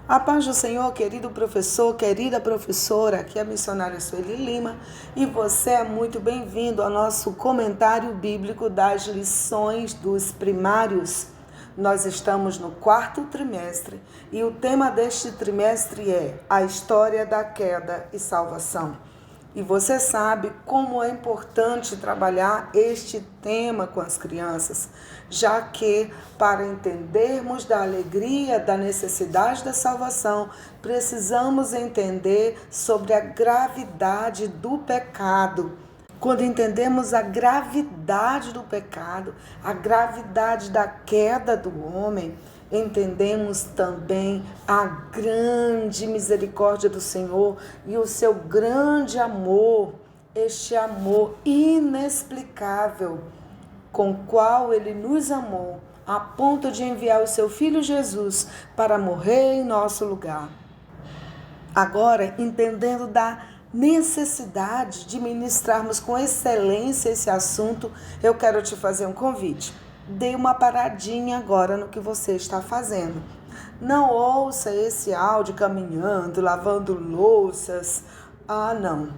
A paz do Senhor, querido professor, querida professora, aqui é a missionária Sueli Lima e você é muito bem-vindo ao nosso comentário bíblico das lições dos primários. Nós estamos no 4º trimestre e o tema deste trimestre é a história da queda e salvação. E você sabe como é importante trabalhar este tema com as crianças, já que para entendermos da alegria, da necessidade da salvação, precisamos entender sobre a gravidade do pecado. Quando entendemos a gravidade do pecado, a gravidade da queda do homem, entendemos também a grande misericórdia do Senhor e o seu grande amor, este amor inexplicável com o qual Ele nos amou, a ponto de enviar o seu Filho Jesus para morrer em nosso lugar. Agora, entendendo da necessidade de ministrarmos com excelência esse assunto, eu quero te fazer um convite. Dê uma paradinha agora no que você está fazendo. Não ouça esse áudio caminhando, lavando louças. Não.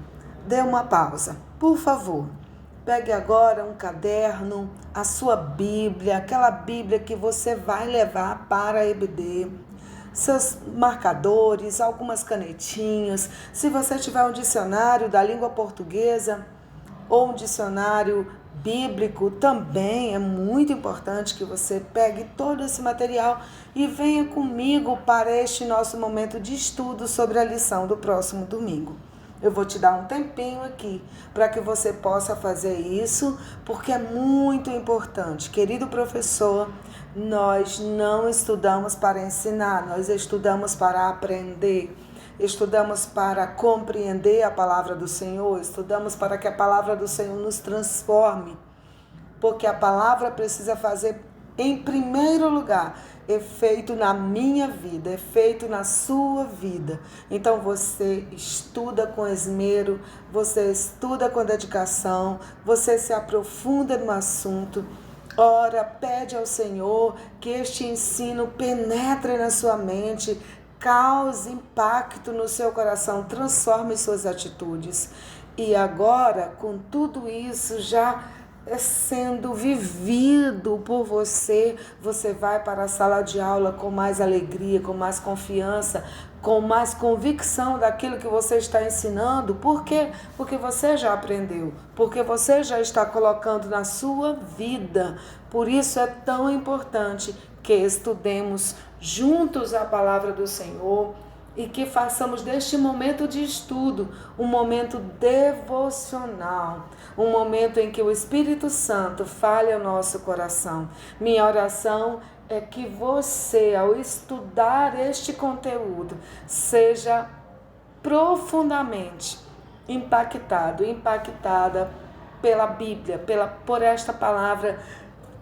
Dê uma pausa, por favor. Pegue agora um caderno, a sua Bíblia, aquela Bíblia que você vai levar para a EBD, seus marcadores, algumas canetinhas. Se você tiver um dicionário da língua portuguesa ou um dicionário bíblico, também é muito importante que você pegue todo esse material e venha comigo para este nosso momento de estudo sobre a lição do próximo domingo. Eu vou te dar um tempinho aqui para que você possa fazer isso, porque é muito importante. Querido professor, nós não estudamos para ensinar, nós estudamos para aprender. Estudamos para compreender a palavra do Senhor, estudamos para que a palavra do Senhor nos transforme, porque a palavra precisa fazer, em primeiro lugar, efeito na minha vida, efeito na sua vida. Então você estuda com esmero, você estuda com dedicação, você se aprofunda no assunto. Ora, pede ao Senhor que este ensino penetre na sua mente, cause impacto no seu coração, transforme suas atitudes. E agora, com tudo isso já sendo vivido por você, você vai para a sala de aula com mais alegria, com mais confiança, com mais convicção daquilo que você está ensinando. Por quê? Porque você já aprendeu, porque você já está colocando na sua vida. Por isso é tão importante que estudemos juntos a palavra do Senhor e que façamos deste momento de estudo um momento devocional, um momento em que o Espírito Santo fale ao nosso coração. Minha oração é que você, ao estudar este conteúdo, seja profundamente impactada pela Bíblia, por esta palavra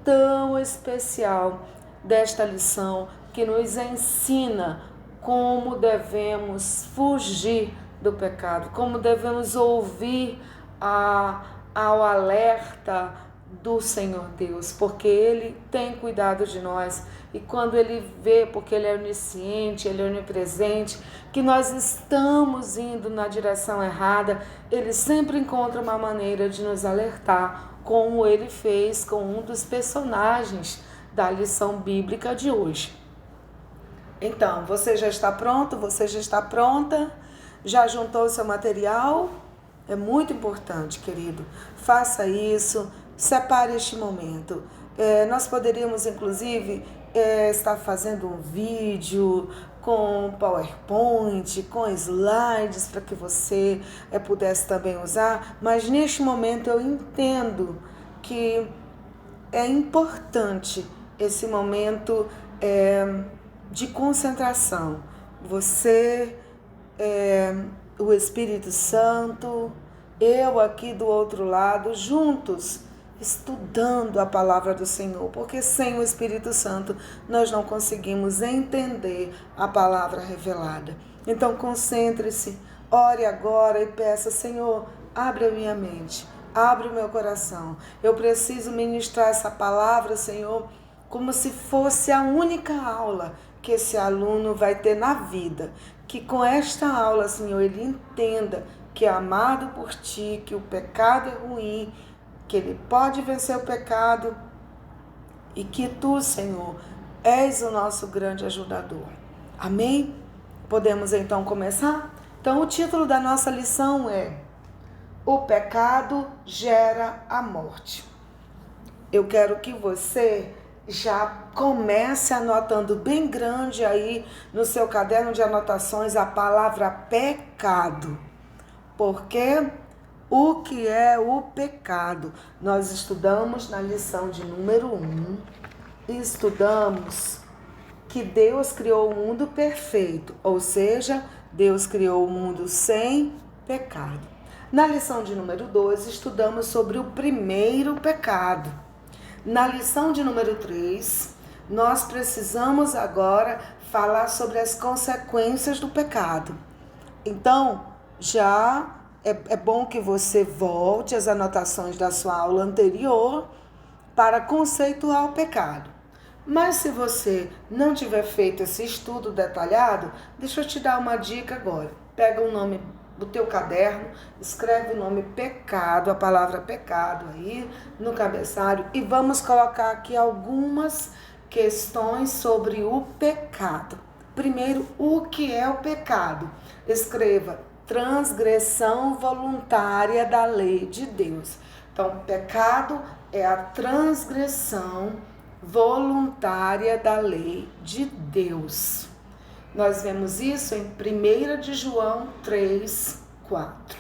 tão especial desta lição que nos ensina como devemos fugir do pecado, como devemos ouvir ao alerta do Senhor Deus, porque Ele tem cuidado de nós e quando Ele vê, porque Ele é onisciente, Ele é onipresente, que nós estamos indo na direção errada, Ele sempre encontra uma maneira de nos alertar, como Ele fez com um dos personagens da lição bíblica de hoje. Então, você já está pronto? Você já está pronta? Já juntou o seu material? É muito importante, querido. Faça isso, separe este momento. Nós poderíamos, inclusive, estar fazendo um vídeo com PowerPoint, com slides, para que você pudesse também usar. Mas, neste momento, eu entendo que é importante esse momento de concentração. Você, o Espírito Santo, eu aqui do outro lado, juntos, estudando a palavra do Senhor, porque sem o Espírito Santo nós não conseguimos entender a palavra revelada. Então concentre-se, ore agora e peça: Senhor, abre a minha mente, abre o meu coração. Eu preciso ministrar essa palavra, Senhor, como se fosse a única aula que esse aluno vai ter na vida. Que com esta aula, Senhor, ele entenda que é amado por Ti, que o pecado é ruim, que ele pode vencer o pecado e que Tu, Senhor, és o nosso grande ajudador. Amém? Podemos então começar? Então o título da nossa lição é: O pecado gera a morte. Eu quero que você já comece anotando bem grande aí no seu caderno de anotações a palavra pecado. Porque o que é o pecado? Nós estudamos na lição de número 1, estudamos que Deus criou o mundo perfeito, ou seja, Deus criou o mundo sem pecado. Na lição de número 2, estudamos sobre o primeiro pecado. Na lição de número 3, nós precisamos agora falar sobre as consequências do pecado. Então, já é bom que você volte às anotações da sua aula anterior para conceituar o pecado. Mas se você não tiver feito esse estudo detalhado, deixa eu te dar uma dica agora. Pega o nome do teu caderno, escreve o nome pecado, a palavra pecado aí no cabeçalho e vamos colocar aqui algumas questões sobre o pecado. Primeiro, o que é o pecado? Escreva: transgressão voluntária da lei de Deus. Então, pecado é a transgressão voluntária da lei de Deus. Nós vemos isso em 1 de João 3:4.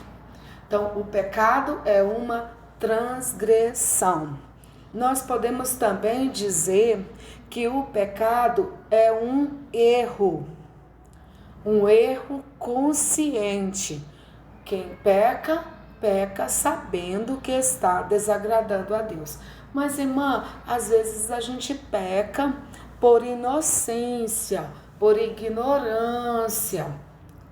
Então, o pecado é uma transgressão. Nós podemos também dizer que o pecado é um erro consciente. Quem peca, peca sabendo que está desagradando a Deus. Mas, irmã, às vezes a gente peca por inocência, por ignorância,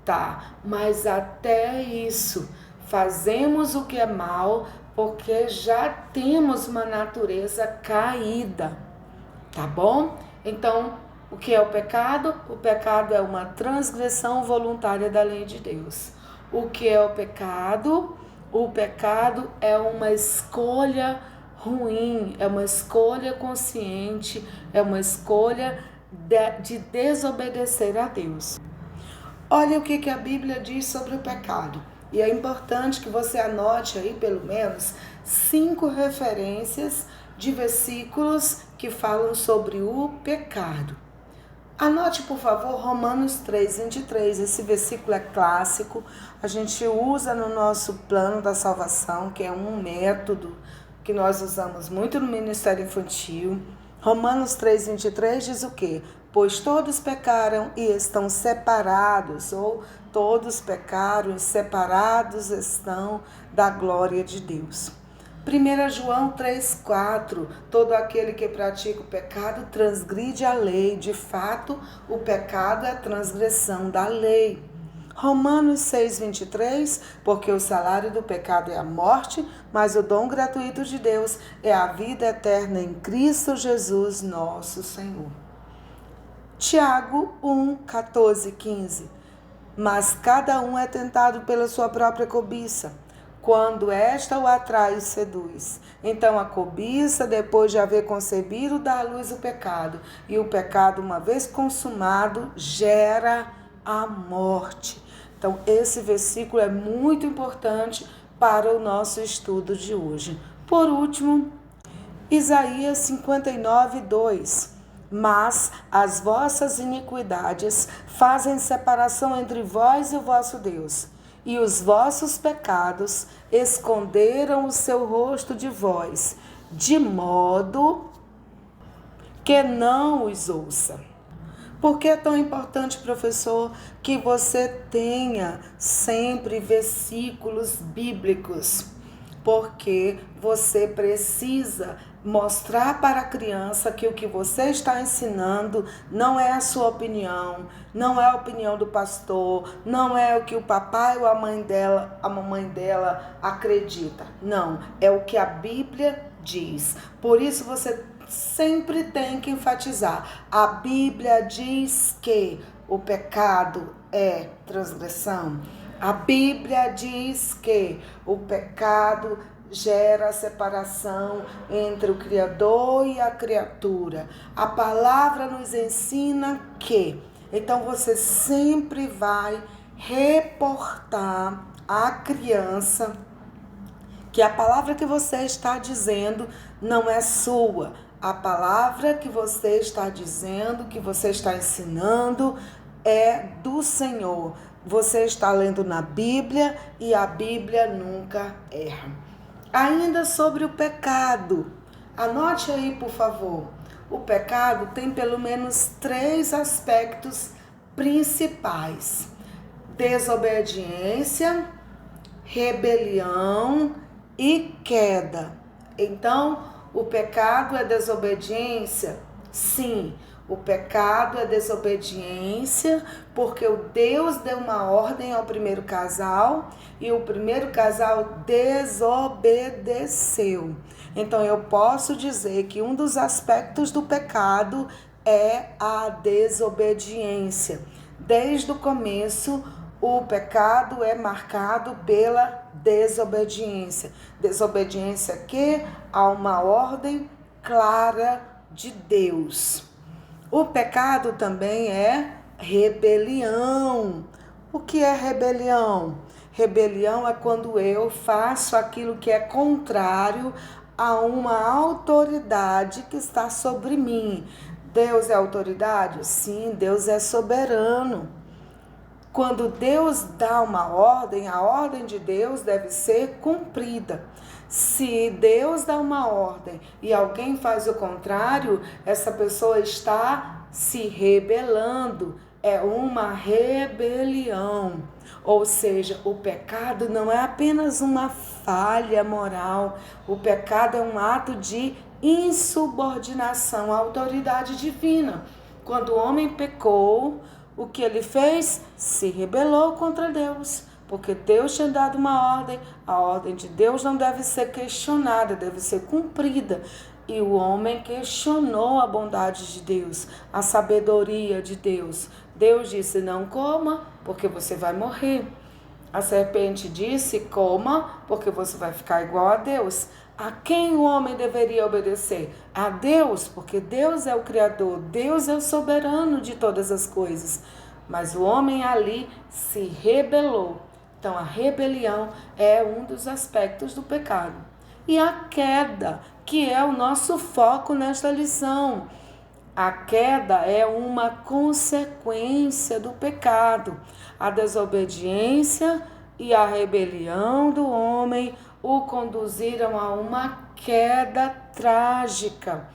tá? Mas até isso, fazemos o que é mal porque já temos uma natureza caída, tá bom? Então, o que é o pecado? O pecado é uma transgressão voluntária da lei de Deus. O que é o pecado? O pecado é uma escolha ruim, é uma escolha consciente, é uma escolha de desobedecer a Deus. Olha o que a Bíblia diz sobre o pecado. E é importante que você anote aí pelo menos 5 referências de versículos que falam sobre o pecado. Anote, por favor, Romanos 3:23. Esse versículo é clássico. A gente usa no nosso plano da salvação, que é um método que nós usamos muito no ministério infantil. Romanos 3:23 diz o quê? Pois todos pecaram e estão separados, ou todos pecaram e separados estão da glória de Deus. 1 João 3:4, todo aquele que pratica o pecado transgride a lei. De fato, o pecado é a transgressão da lei. Romanos 6:23, porque o salário do pecado é a morte, mas o dom gratuito de Deus é a vida eterna em Cristo Jesus, nosso Senhor. Tiago 1:14-15, mas cada um é tentado pela sua própria cobiça, quando esta o atrai e seduz. Então a cobiça, depois de haver concebido, dá à luz o pecado, e o pecado, uma vez consumado, gera a morte. Então, esse versículo é muito importante para o nosso estudo de hoje. Por último, Isaías 59:2. Mas as vossas iniquidades fazem separação entre vós e o vosso Deus, e os vossos pecados esconderam o seu rosto de vós, de modo que não os ouça. Por que é tão importante, professor, que você tenha sempre versículos bíblicos? Porque você precisa mostrar para a criança que o que você está ensinando não é a sua opinião, não é a opinião do pastor, não é o que o papai ou a mamãe dela acredita. Não, é o que a Bíblia diz. Por isso você sempre tem que enfatizar. A Bíblia diz que o pecado é transgressão. A Bíblia diz que o pecado gera separação entre o Criador e a criatura. A palavra nos ensina que. Então você sempre vai reportar à criança que a palavra que você está dizendo não é sua. A palavra que você está dizendo, que você está ensinando, é do Senhor. Você está lendo na Bíblia e a Bíblia nunca erra. Ainda sobre o pecado, anote aí, por favor. O pecado tem pelo menos 3 aspectos principais: desobediência, rebelião e queda. Então, o pecado é desobediência? Sim, o pecado é desobediência porque o Deus deu uma ordem ao primeiro casal e o primeiro casal desobedeceu. Então, eu posso dizer que um dos aspectos do pecado é a desobediência. Desde o começo, o pecado é marcado pela desobediência. Desobediência que há uma ordem clara de Deus. O pecado também é rebelião. O que é rebelião? Rebelião é quando eu faço aquilo que é contrário a uma autoridade que está sobre mim. Deus é autoridade? Sim, Deus é soberano. Quando Deus dá uma ordem, a ordem de Deus deve ser cumprida. Se Deus dá uma ordem e alguém faz o contrário, essa pessoa está se rebelando. É uma rebelião. Ou seja, o pecado não é apenas uma falha moral. O pecado é um ato de insubordinação à autoridade divina. Quando o homem pecou, o que ele fez? Se rebelou contra Deus, porque Deus tinha dado uma ordem. A ordem de Deus não deve ser questionada, deve ser cumprida. E o homem questionou a bondade de Deus, a sabedoria de Deus. Deus disse: não coma, porque você vai morrer. A serpente disse: coma, porque você vai ficar igual a Deus. A quem o homem deveria obedecer? A Deus, porque Deus é o Criador, Deus é o soberano de todas as coisas. Mas o homem ali se rebelou. Então a rebelião é um dos aspectos do pecado. E a queda, que é o nosso foco nesta lição. A queda é uma consequência do pecado. A desobediência e a rebelião do homem o conduziram a uma queda trágica.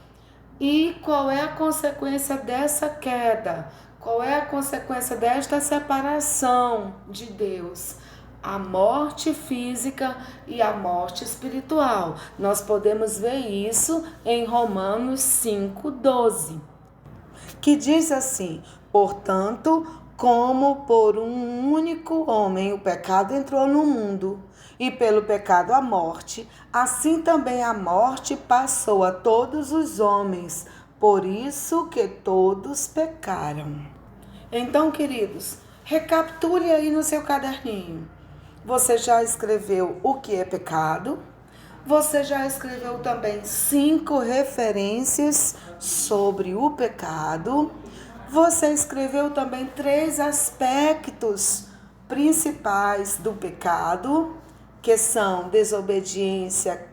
E qual é a consequência dessa queda? Qual é a consequência desta separação de Deus? A morte física e a morte espiritual. Nós podemos ver isso em Romanos 5:12, que diz assim: portanto, como por um único homem o pecado entrou no mundo, e pelo pecado a morte, assim também a morte passou a todos os homens, por isso que todos pecaram. Então, queridos, recapitule aí no seu caderninho. Você já escreveu o que é pecado? Você já escreveu também 5 referências sobre o pecado? Você escreveu também 3 aspectos principais do pecado, que são desobediência,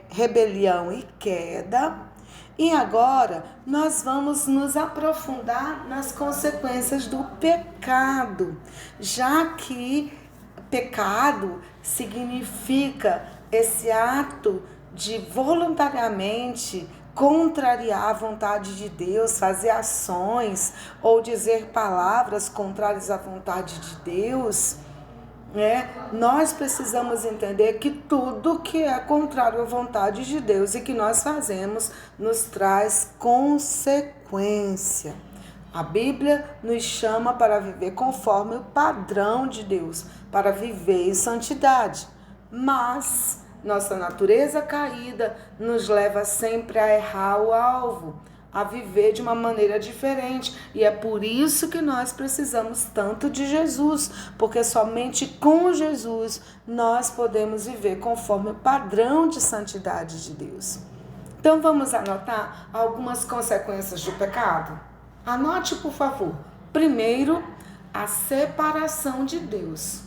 rebelião e queda. E agora nós vamos nos aprofundar nas consequências do pecado, já que pecado significa esse ato de voluntariamente contrariar a vontade de Deus, fazer ações ou dizer palavras contrárias à vontade de Deus. Nós precisamos entender que tudo que é contrário à vontade de Deus e que nós fazemos nos traz consequência. A Bíblia nos chama para viver conforme o padrão de Deus, para viver em santidade. Mas Nossa natureza caída nos leva sempre a errar o alvo, a viver de uma maneira diferente. E é por isso que nós precisamos tanto de Jesus, porque somente com Jesus nós podemos viver conforme o padrão de santidade de Deus. Então vamos anotar algumas consequências do pecado? Anote, por favor. Primeiro, a separação de Deus.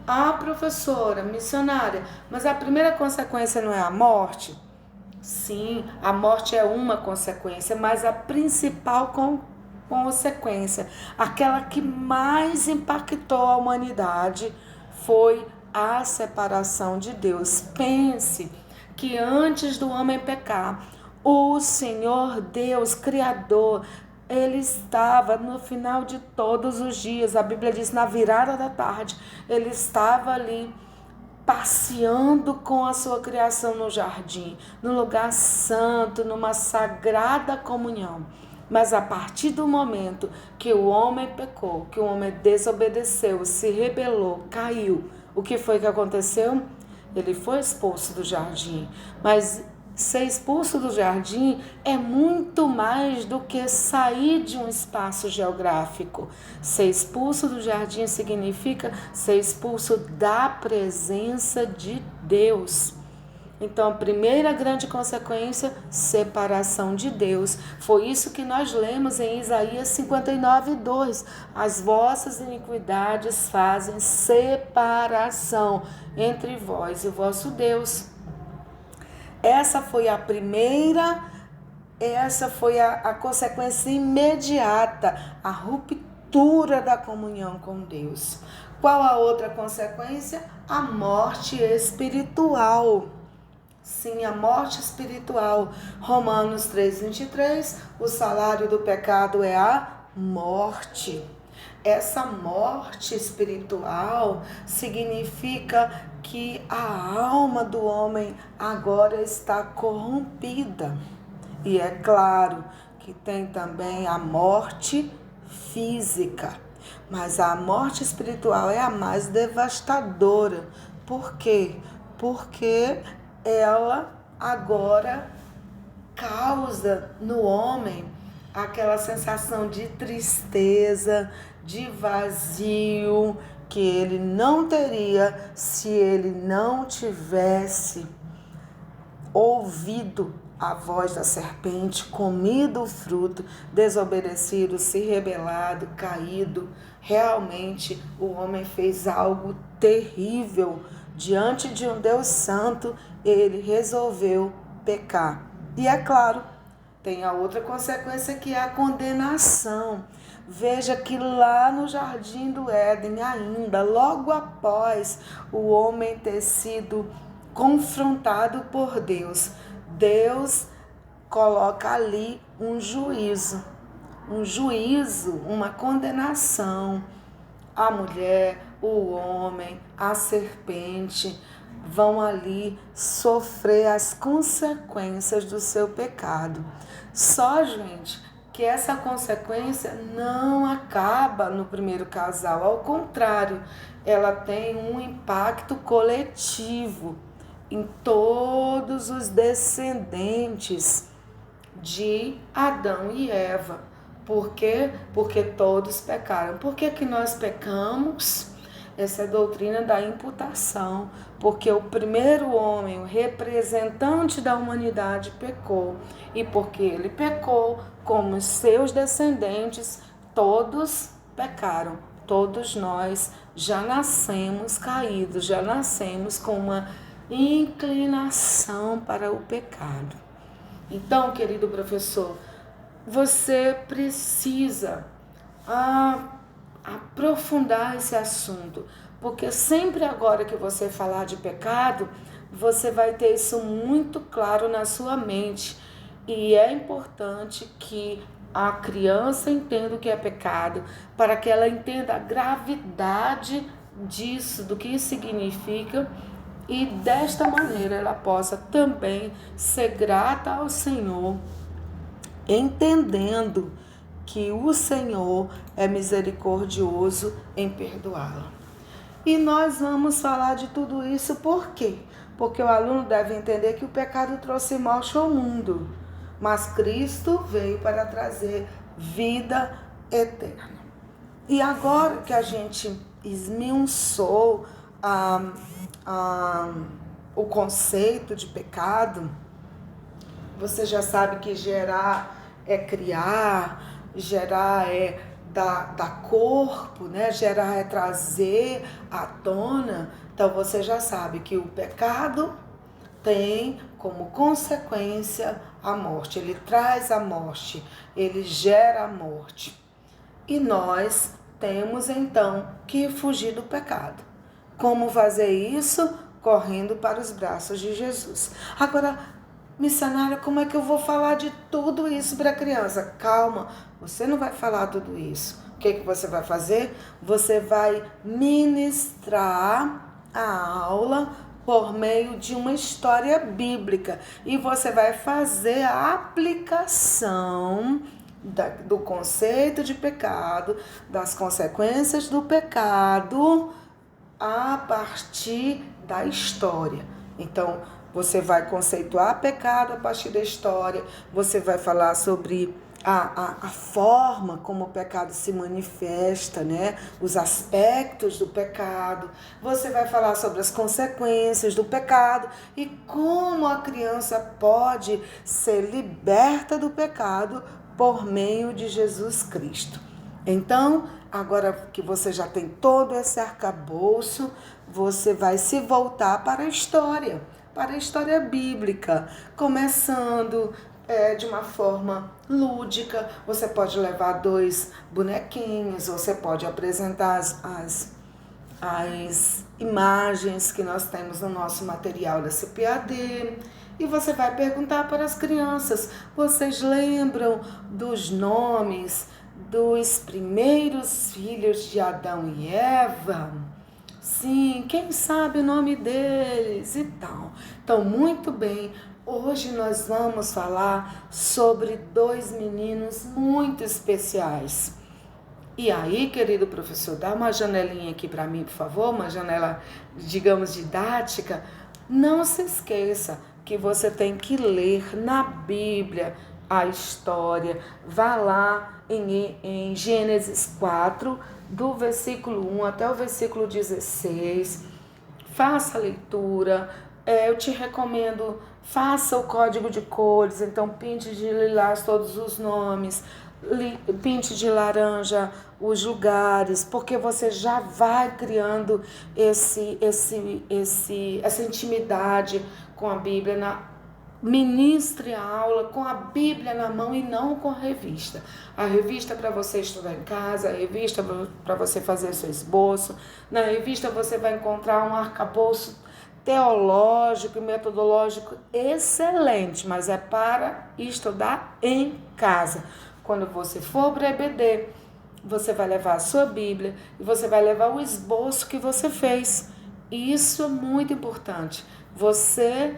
Ah, professora, missionária, mas a primeira consequência não é a morte? Sim, a morte é uma consequência, mas a principal consequência, aquela que mais impactou a humanidade, foi a separação de Deus. Pense que antes do homem pecar, o Senhor Deus, Criador, ele estava no final de todos os dias, a Bíblia diz na virada da tarde, ele estava ali passeando com a sua criação no jardim, no lugar santo, numa sagrada comunhão. Mas a partir do momento que o homem pecou, que o homem desobedeceu, se rebelou, caiu, o que foi que aconteceu? Ele foi expulso do jardim. Mas ser expulso do jardim é muito mais do que sair de um espaço geográfico. Ser expulso do jardim significa ser expulso da presença de Deus. Então, a primeira grande consequência, separação de Deus. Foi isso que nós lemos em Isaías 59:2. As vossas iniquidades fazem separação entre vós e o vosso Deus. Essa foi a consequência imediata, a ruptura da comunhão com Deus. Qual a outra consequência? A morte espiritual. Sim, a morte espiritual. Romanos 3:23, o salário do pecado é a morte. Essa morte espiritual significa que a alma do homem agora está corrompida. E é claro que tem também a morte física. Mas a morte espiritual é a mais devastadora. Por quê? Porque ela agora causa no homem aquela sensação de tristeza, de vazio, que ele não teria se ele não tivesse ouvido a voz da serpente, comido o fruto, desobedecido, se rebelado, caído. Realmente o homem fez algo terrível. Diante de um Deus santo, ele resolveu pecar. E é claro, tem a outra consequência que é a condenação. Veja que lá no Jardim do Éden, ainda logo após o homem ter sido confrontado por Deus, Deus coloca ali um juízo, uma condenação. A mulher, o homem, a serpente vão ali sofrer as consequências do seu pecado. Só, gente, que essa consequência não acaba no primeiro casal, ao contrário, ela tem um impacto coletivo em todos os descendentes de Adão e Eva. Por quê? Porque todos pecaram. Por que que nós pecamos? Essa é a doutrina da imputação. Porque o primeiro homem, o representante da humanidade, pecou. E porque ele pecou, como os seus descendentes, todos pecaram. Todos nós já nascemos caídos, já nascemos com uma inclinação para o pecado. Então, querido professor, você precisa aprofundar esse assunto, porque sempre agora que você falar de pecado, você vai ter isso muito claro na sua mente. E é importante que a criança entenda o que é pecado, para que ela entenda a gravidade disso, do que isso significa, e desta maneira ela possa também ser grata ao Senhor, entendendo que o Senhor é misericordioso em perdoá-la. E nós vamos falar de tudo isso por quê? porque o aluno deve entender que o pecado trouxe morte ao mundo, mas Cristo veio para trazer vida eterna. E agora que a gente esmiuçou o conceito de pecado, você já sabe que gerar é criar, gerar é dar corpo, né? Gerar é trazer à tona. Então você já sabe que o pecado tem como consequência a morte. Ele traz a morte, ele gera a morte. E nós temos então que fugir do pecado. Como fazer isso? Correndo para os braços de Jesus. Agora, missionária, como é que eu vou falar de tudo isso para a criança? Calma, você não vai falar tudo isso. O que você vai fazer? Você vai ministrar a aula por meio de uma história bíblica. E você vai fazer a aplicação do conceito de pecado, das consequências do pecado, a partir da história. Então, você vai conceituar pecado a partir da história, você vai falar sobre a forma como o pecado se manifesta, né? Os aspectos do pecado, você vai falar sobre as consequências do pecado e como a criança pode ser liberta do pecado por meio de Jesus Cristo. Então, agora que você já tem todo esse arcabouço, você vai se voltar para a história bíblica, começando de uma forma lúdica. Você pode levar 2 bonequinhos, você pode apresentar as imagens que nós temos no nosso material da CPAD. E você vai perguntar para as crianças: vocês lembram dos nomes dos primeiros filhos de Adão e Eva? Sim, quem sabe o nome deles e tal. Então, muito bem, hoje nós vamos falar sobre 2 meninos muito especiais. E aí, querido professor, dá uma janelinha aqui para mim, por favor, uma janela, digamos, didática. Não se esqueça que você tem que ler na Bíblia a história. Vá lá em Gênesis 4, do versículo 1 até o versículo 16. Faça a leitura. Eu te recomendo, faça o código de cores. Então, pinte de lilás todos os nomes, pinte de laranja os lugares, porque você já vai criando essa intimidade com a Bíblia. Ministre a aula com a Bíblia na mão e não com a revista. A revista é para você estudar em casa, a revista é para você fazer seu esboço. Na revista você vai encontrar um arcabouço teológico e metodológico excelente, mas é para estudar em casa. Quando você for para a EBD, você vai levar a sua Bíblia e você vai levar o esboço que você fez. Isso é muito importante. Você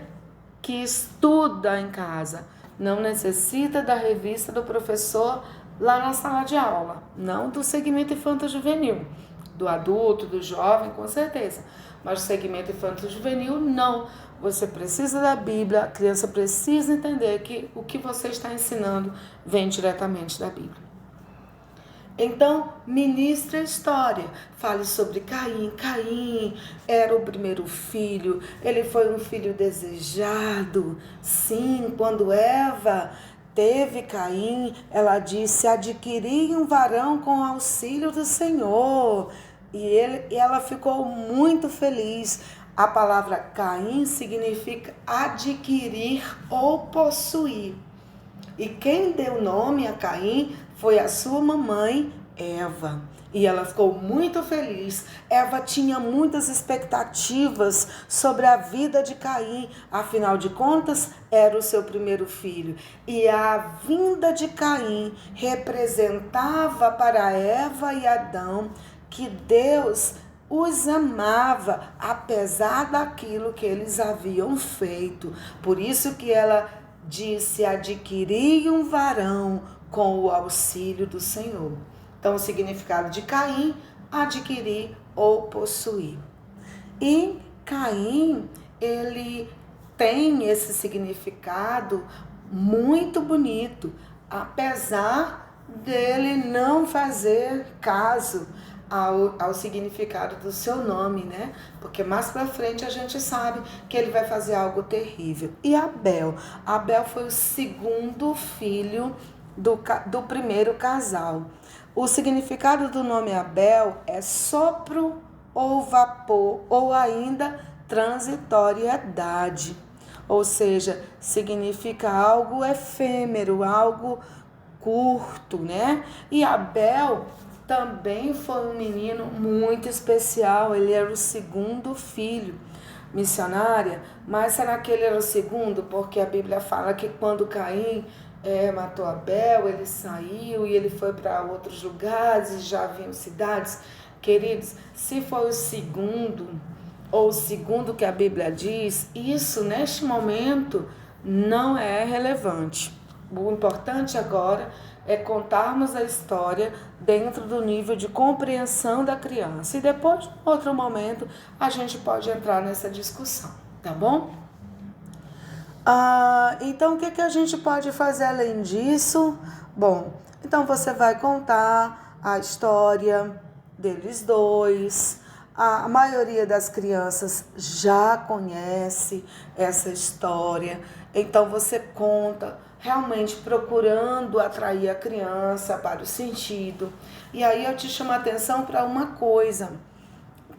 que estuda em casa não necessita da revista do professor lá na sala de aula, não do segmento infanto-juvenil, do adulto, do jovem, com certeza, mas o segmento infanto-juvenil não. Você precisa da Bíblia, a criança precisa entender que o que você está ensinando vem diretamente da Bíblia. Então, ministre a história. Fale sobre Caim. Caim era o primeiro filho. Ele foi um filho desejado. Sim, quando Eva teve Caim, ela disse: adquiri um varão com auxílio do Senhor. E ela ficou muito feliz. A palavra Caim significa adquirir ou possuir. E quem deu nome a Caim foi a sua mamãe, Eva. E ela ficou muito feliz. Eva tinha muitas expectativas sobre a vida de Caim. Afinal de contas, era o seu primeiro filho. E a vinda de Caim representava para Eva e Adão que Deus os amava, apesar daquilo que eles haviam feito. Por isso que ela disse: adquiri um varão com o auxílio do Senhor. Então, o significado de Caim: adquirir ou possuir. E Caim, ele tem esse significado muito bonito, apesar dele não fazer caso ao significado do seu nome, né? Porque mais pra frente a gente sabe que ele vai fazer algo terrível. E Abel? Abel foi o segundo filho do primeiro casal. O significado do nome Abel é sopro ou vapor, ou ainda transitoriedade. Ou seja, significa algo efêmero, algo curto, né? E Abel também foi um menino muito especial, ele era o segundo filho. Missionária, mas será que ele era o segundo? Porque a Bíblia fala que quando Caim matou Abel, ele saiu e ele foi para outros lugares e já haviam cidades. Queridos, se foi o segundo, ou o segundo que a Bíblia diz, isso neste momento não é relevante. O importante agora é contarmos a história dentro do nível de compreensão da criança. E depois, em outro momento, a gente pode entrar nessa discussão, tá bom? Então, o que a gente pode fazer além disso? Bom, então você vai contar a história deles dois. A maioria das crianças já conhece essa história, então você conta realmente procurando atrair a criança para o sentido. E aí eu te chamo a atenção para uma coisa.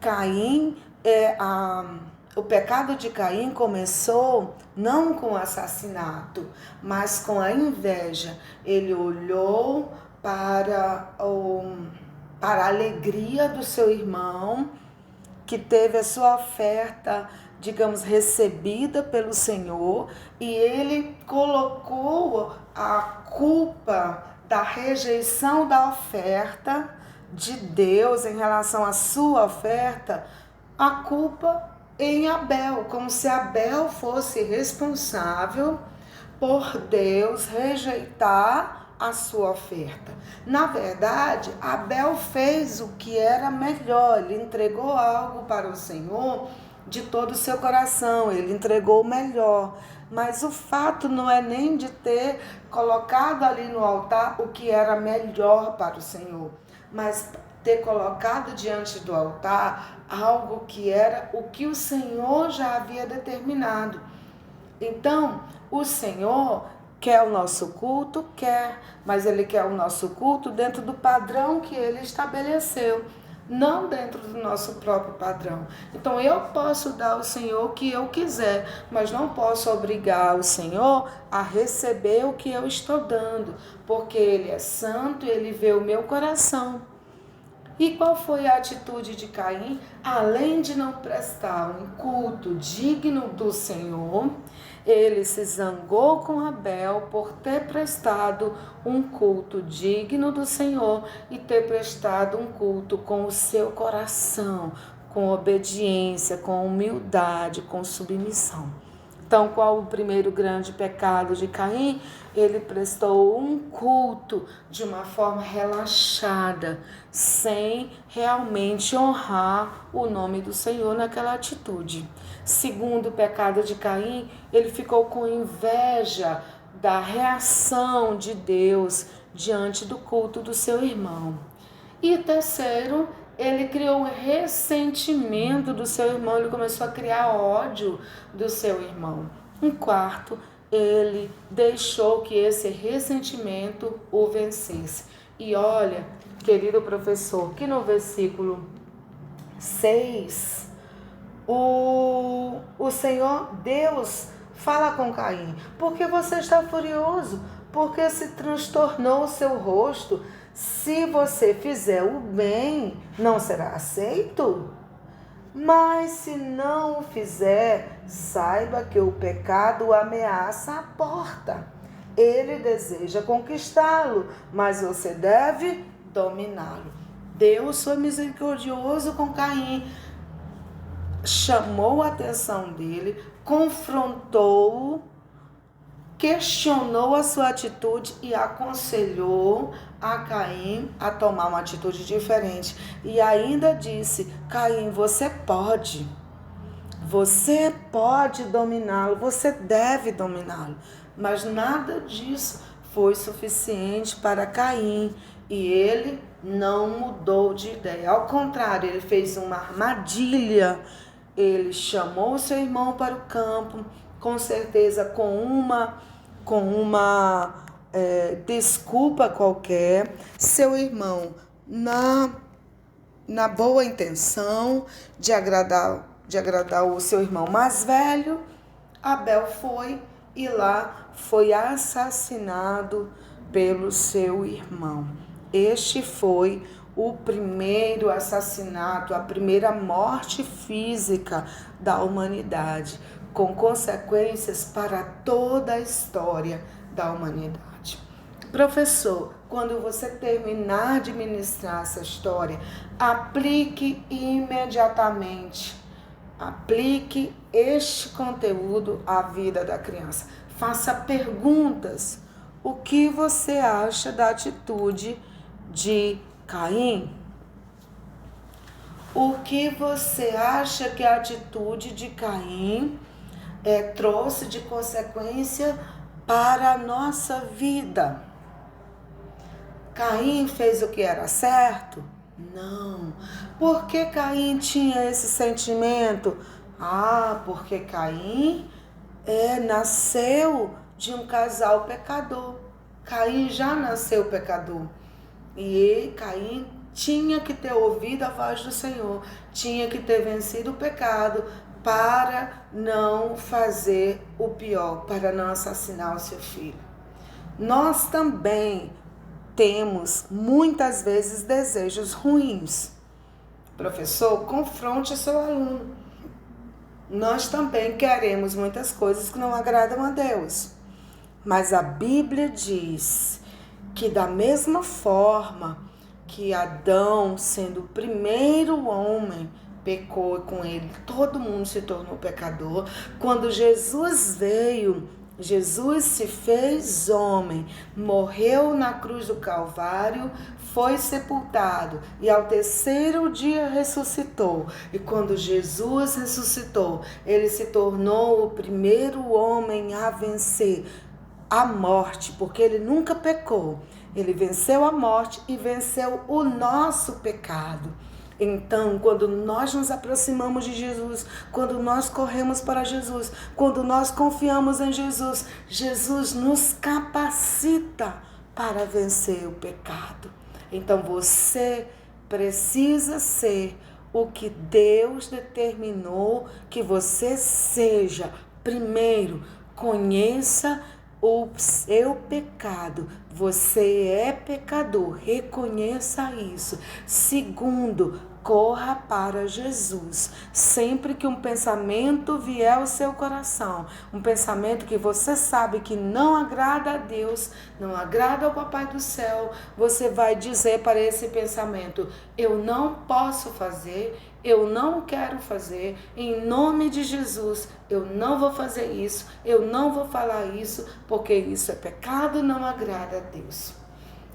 Caim, o pecado de Caim começou não com o assassinato, mas com a inveja. Ele olhou para a alegria do seu irmão, que teve a sua oferta, digamos, recebida pelo Senhor, e ele colocou a culpa da rejeição da oferta de Deus em relação à sua oferta, a culpa em Abel, como se Abel fosse responsável por Deus rejeitar a sua oferta. Na verdade, Abel fez o que era melhor, ele entregou algo para o Senhor de todo o seu coração, ele entregou o melhor. Mas o fato não é nem de ter colocado ali no altar o que era melhor para o Senhor, mas ter colocado diante do altar algo que era o que o Senhor já havia determinado. Então, o Senhor quer o nosso culto? Quer, mas Ele quer o nosso culto dentro do padrão que Ele estabeleceu, não dentro do nosso próprio padrão. Então, eu posso dar ao Senhor o que eu quiser, mas não posso obrigar o Senhor a receber o que eu estou dando, porque Ele é santo e Ele vê o meu coração. E qual foi a atitude de Caim? Além de não prestar um culto digno do Senhor, ele se zangou com Abel por ter prestado um culto digno do Senhor e ter prestado um culto com o seu coração, com obediência, com humildade, com submissão. Então, qual o primeiro grande pecado de Caim? Ele prestou um culto de uma forma relaxada, sem realmente honrar o nome do Senhor naquela atitude. Segundo pecado de Caim, ele ficou com inveja da reação de Deus diante do culto do seu irmão. E terceiro, ele criou um ressentimento do seu irmão, ele começou a criar ódio do seu irmão. Um quarto, ele deixou que esse ressentimento o vencesse. E olha, querido professor, que no versículo 6, o Senhor Deus fala com Caim: por que você está furioso? Por que se transtornou o seu rosto? Se você fizer o bem, não será aceito? Mas se não o fizer, saiba que o pecado ameaça a porta. Ele deseja conquistá-lo, mas você deve dominá-lo. Deus foi misericordioso com Caim, chamou a atenção dele, confrontou-o, questionou a sua atitude e aconselhou a Caim a tomar uma atitude diferente. E ainda disse: Caim, você pode. Você pode dominá-lo, você deve dominá-lo, mas nada disso foi suficiente para Caim e ele não mudou de ideia. Ao contrário, ele fez uma armadilha. Ele chamou seu irmão para o campo, com certeza com uma desculpa qualquer. Seu irmão, na boa intenção de agradar o seu irmão mais velho, Abel foi e lá foi assassinado pelo seu irmão. Este foi o primeiro assassinato, a primeira morte física da humanidade, com consequências para toda a história da humanidade. Professor, quando você terminar de ministrar essa história, aplique imediatamente. Aplique este conteúdo à vida da criança. Faça perguntas. O que você acha da atitude de Caim? O que você acha que a atitude de Caim trouxe de consequência para a nossa vida? Caim fez o que era certo? Não. Por que Caim tinha esse sentimento? Porque Caim nasceu de um casal pecador. Caim já nasceu pecador. E Caim tinha que ter ouvido a voz do Senhor, tinha que ter vencido o pecado para não fazer o pior, para não assassinar o seu filho. Nós também temos muitas vezes desejos ruins. Professor, confronte seu aluno. Nós também queremos muitas coisas que não agradam a Deus. Mas a Bíblia diz que da mesma forma que Adão, sendo o primeiro homem, pecou e com ele todo mundo se tornou pecador, quando Jesus veio, Jesus se fez homem, morreu na cruz do Calvário, foi sepultado e ao terceiro dia ressuscitou. E quando Jesus ressuscitou, ele se tornou o primeiro homem a vencer a morte, porque ele nunca pecou. Ele venceu a morte e venceu o nosso pecado. Então, quando nós nos aproximamos de Jesus, quando nós corremos para Jesus, quando nós confiamos em Jesus, Jesus nos capacita para vencer o pecado. Então, você precisa ser o que Deus determinou que você seja. Primeiro, conheça o seu pecado. Você é pecador, reconheça isso. Segundo, corra para Jesus. Sempre que um pensamento vier ao seu coração, um pensamento que você sabe que não agrada a Deus, não agrada ao Papai do Céu, você vai dizer para esse pensamento: eu não posso fazer, eu não quero fazer, em nome de Jesus, eu não vou fazer isso, eu não vou falar isso, porque isso é pecado, não agrada a Deus.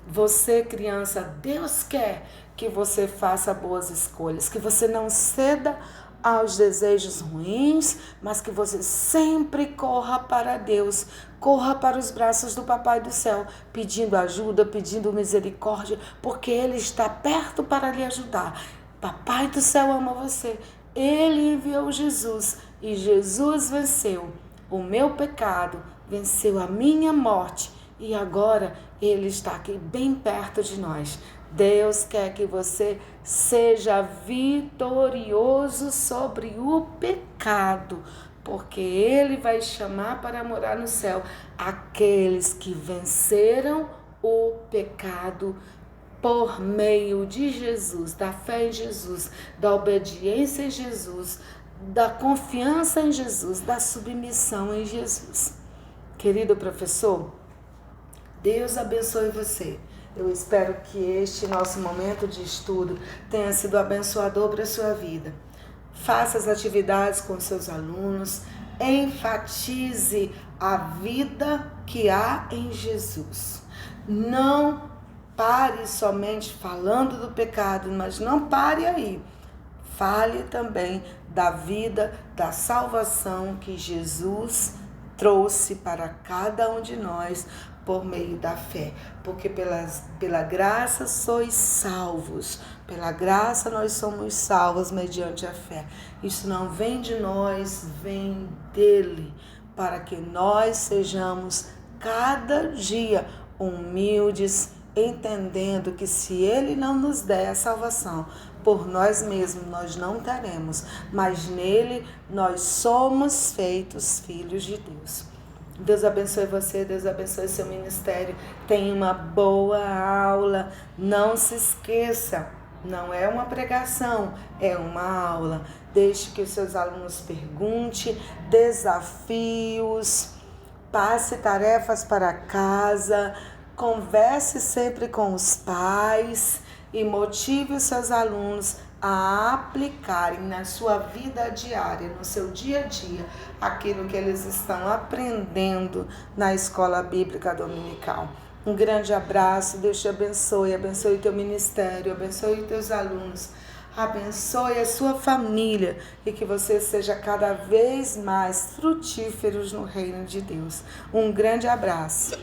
Você, criança, Deus quer que você faça boas escolhas, que você não ceda aos desejos ruins, mas que você sempre corra para Deus, corra para os braços do Papai do Céu, pedindo ajuda, pedindo misericórdia, porque Ele está perto para lhe ajudar. Papai do Céu ama você, Ele enviou Jesus e Jesus venceu o meu pecado, venceu a minha morte e agora Ele está aqui bem perto de nós. Deus quer que você seja vitorioso sobre o pecado, porque Ele vai chamar para morar no céu aqueles que venceram o pecado por meio de Jesus, da fé em Jesus, da obediência em Jesus, da confiança em Jesus, da submissão em Jesus. Querido professor, Deus abençoe você. Eu espero que este nosso momento de estudo tenha sido abençoador para a sua vida. Faça as atividades com seus alunos, enfatize a vida que há em Jesus. Não pare somente falando do pecado, mas não pare aí. fale também da vida, da salvação que Jesus trouxe para cada um de nós por meio da fé. Porque pela graça sois salvos. Pela graça nós somos salvos mediante a fé. Isso não vem de nós, vem dele, para que nós sejamos cada dia humildes, entendendo que se ele não nos der a salvação, por nós mesmos nós não teremos, mas nele nós somos feitos filhos de Deus. Deus abençoe você, Deus abençoe seu ministério. Tenha uma boa aula. Não se esqueça, não é uma pregação, é uma aula. Deixe que os seus alunos perguntem, desafios, passe tarefas para casa, converse sempre com os pais e motive os seus alunos a aplicarem na sua vida diária, no seu dia a dia, aquilo que eles estão aprendendo na escola bíblica dominical. Um grande abraço, Deus te abençoe, abençoe o teu ministério, abençoe os teus alunos, abençoe a sua família e que você seja cada vez mais frutíferos no reino de Deus. Um grande abraço.